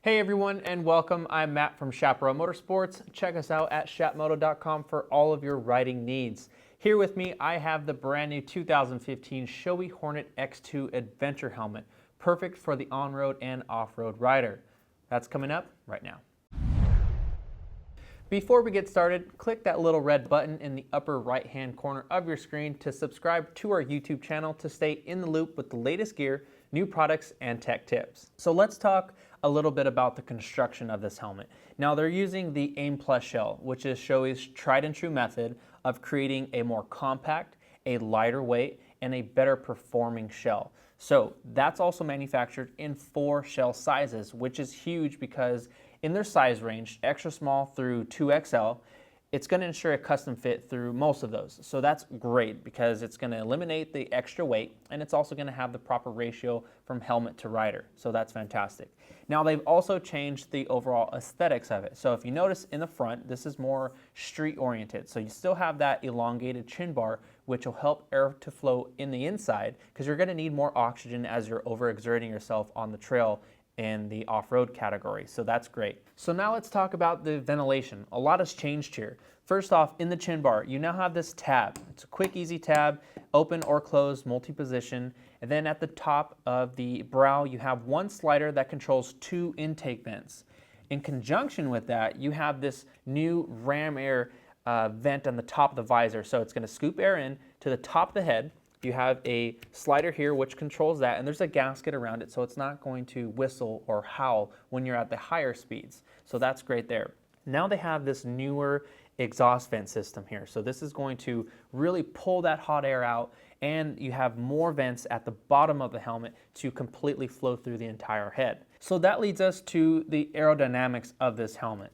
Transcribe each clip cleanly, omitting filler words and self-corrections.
Hey everyone and welcome. I'm Matt from Chaparral Motorsports. Check us out at chapmoto.com for all of your riding needs. Here with me I have the brand new 2015 Shoei Hornet X2 Adventure Helmet, perfect for the on-road and off-road rider. That's coming up right now. Before we get started, click that little red button in the upper right-hand corner of your screen to subscribe to our YouTube channel to stay in the loop with the latest gear, new products, and tech tips. So let's talk a little bit about the construction of this helmet. Now they're using the AIM Plus shell, which is Shoei's tried and true method of creating a more compact, a lighter weight, and a better performing shell. So that's also manufactured in 4 shell sizes, which is huge because in their size range, extra small through 2XL, it's going to ensure a custom fit through most of those. So that's great because it's going to eliminate the extra weight and it's also going to have the proper ratio from helmet to rider. So that's fantastic. Now they've also changed the overall aesthetics of it. So if you notice in the front, this is more street oriented. So you still have that elongated chin bar, which will help air to flow in the inside because you're going to need more oxygen as you're overexerting yourself on the trail in the off-road category, so that's great. So now let's talk about the ventilation. A lot has changed here. First off, in the chin bar, you now have this tab. It's a quick, easy tab, open or close, multi-position, and then at the top of the brow, you have one slider that controls 2 intake vents. In conjunction with that, you have this new ram air vent on the top of the visor, so it's going to scoop air in to the top of the head. You have a slider here which controls that, and there's a gasket around it so it's not going to whistle or howl when you're at the higher speeds. So that's great there. Now they have this newer exhaust vent system here. So this is going to really pull that hot air out, and you have more vents at the bottom of the helmet to completely flow through the entire head. So that leads us to the aerodynamics of this helmet.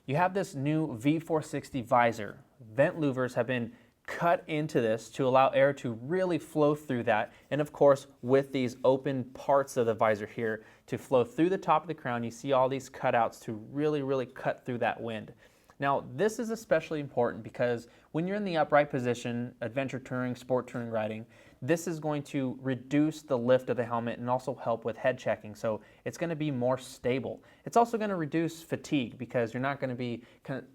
You have this new V460 visor. Vent louvers have been cut into this to allow air to really flow through that, and of course with these open parts of the visor here to flow through the top of the crown, you see all these cutouts to really cut through that wind. Now this is especially important because when you're in the upright position, adventure touring, sport touring riding, this is going to reduce the lift of the helmet and also help with head checking, so it's going to be more stable. It's also going to reduce fatigue because you're not going to be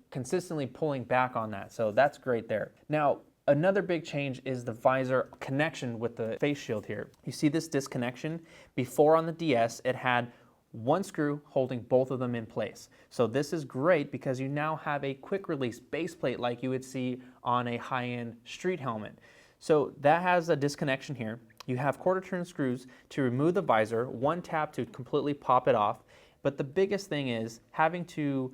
consistently pulling back on that, so that's great there. Now another big change is the visor connection with the face shield here. You see this disconnection? Before on the DS it had one screw holding both of them in place. So this is great because you now have a quick release base plate like you would see on a high-end street helmet. So that has a disconnection here. You have quarter turn screws to remove the visor, one tap to completely pop it off, but the biggest thing is having to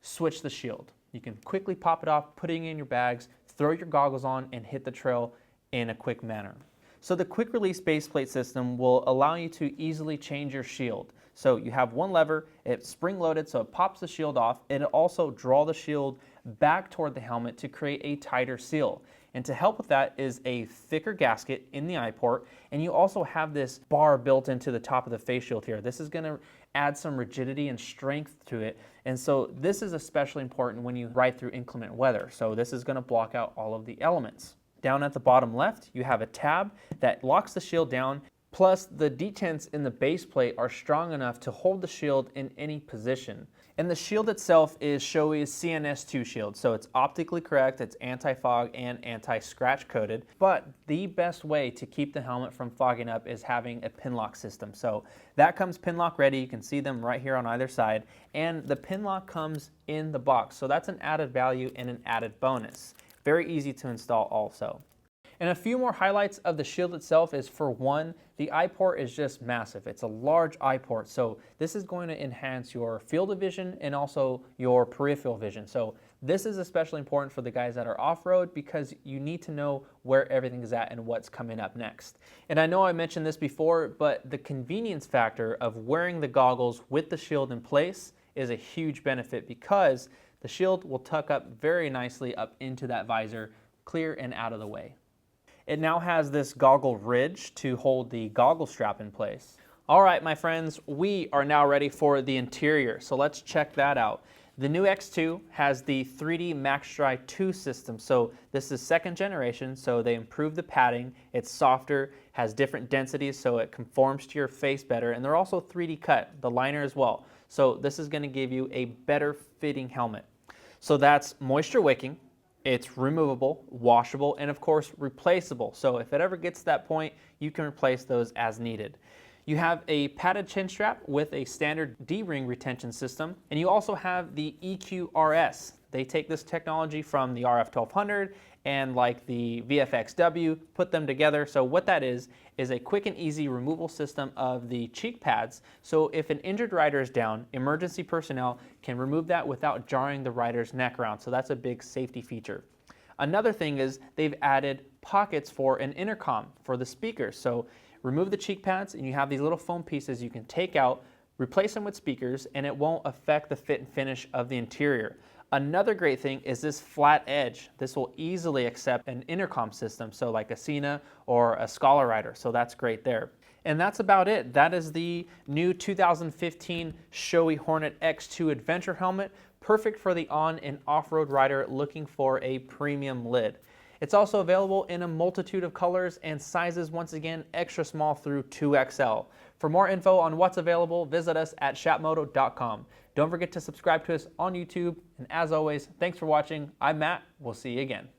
switch the shield. You can quickly pop it off, putting it in your bags, throw your goggles on, and hit the trail in a quick manner. So the quick release base plate system will allow you to easily change your shield. So you have one lever, it's spring loaded so it pops the shield off, and it also draws the shield back toward the helmet to create a tighter seal. And to help with that is a thicker gasket in the eye port, and you also have this bar built into the top of the face shield here. This is going to add some rigidity and strength to it, and so this is especially important when you ride through inclement weather. So this is going to block out all of the elements. Down at the bottom left, you have a tab that locks the shield down, plus the detents in the base plate are strong enough to hold the shield in any position. And the shield itself is Shoei's CNS2 shield, so it's optically correct, it's anti-fog and anti-scratch coated, but the best way to keep the helmet from fogging up is having a pin lock system. So that comes pin lock ready, you can see them right here on either side, and the pin lock comes in the box, so that's an added value and an added bonus. Very easy to install also. And a few more highlights of the shield itself is, for one, the eye port is just massive. It's a large eye port, so this is going to enhance your field of vision and also your peripheral vision. So this is especially important for the guys that are off-road because you need to know where everything is at and what's coming up next. And I know I mentioned this before, but the convenience factor of wearing the goggles with the shield in place is a huge benefit because the shield will tuck up very nicely up into that visor, clear and out of the way. It now has this goggle ridge to hold the goggle strap in place. All right, my friends, we are now ready for the interior, so let's check that out. The new X2 has the 3D Max Dry 2 system. So this is second generation, so they improved the padding. It's softer, has different densities, so it conforms to your face better. And they're also 3D cut, the liner as well. So this is going to give you a better fitting helmet. So that's moisture wicking, it's removable, washable, and of course replaceable. So if it ever gets to that point, you can replace those as needed. You have a padded chin strap with a standard D-ring retention system, and you also have the EQ-RS. They take this technology from the RF1200 and like the VFX-W, put them together. So what that is a quick and easy removal system of the cheek pads. So if an injured rider is down, emergency personnel can remove that without jarring the rider's neck around. So that's a big safety feature. Another thing is they've added pockets for an intercom for the speakers. So remove the cheek pads and you have these little foam pieces you can take out, replace them with speakers, and it won't affect the fit and finish of the interior. Another great thing is this flat edge. This will easily accept an intercom system, so like a Cena or a Scholar Rider, so that's great there. And that's about it. That is the new 2015 Shoei Hornet X2 Adventure Helmet, perfect for the on and off-road rider looking for a premium lid. It's also available in a multitude of colors and sizes, once again, extra small through 2XL. For more info on what's available, visit us at shapmoto.com. Don't forget to subscribe to us on YouTube, and as always, thanks for watching. I'm Matt. We'll see you again.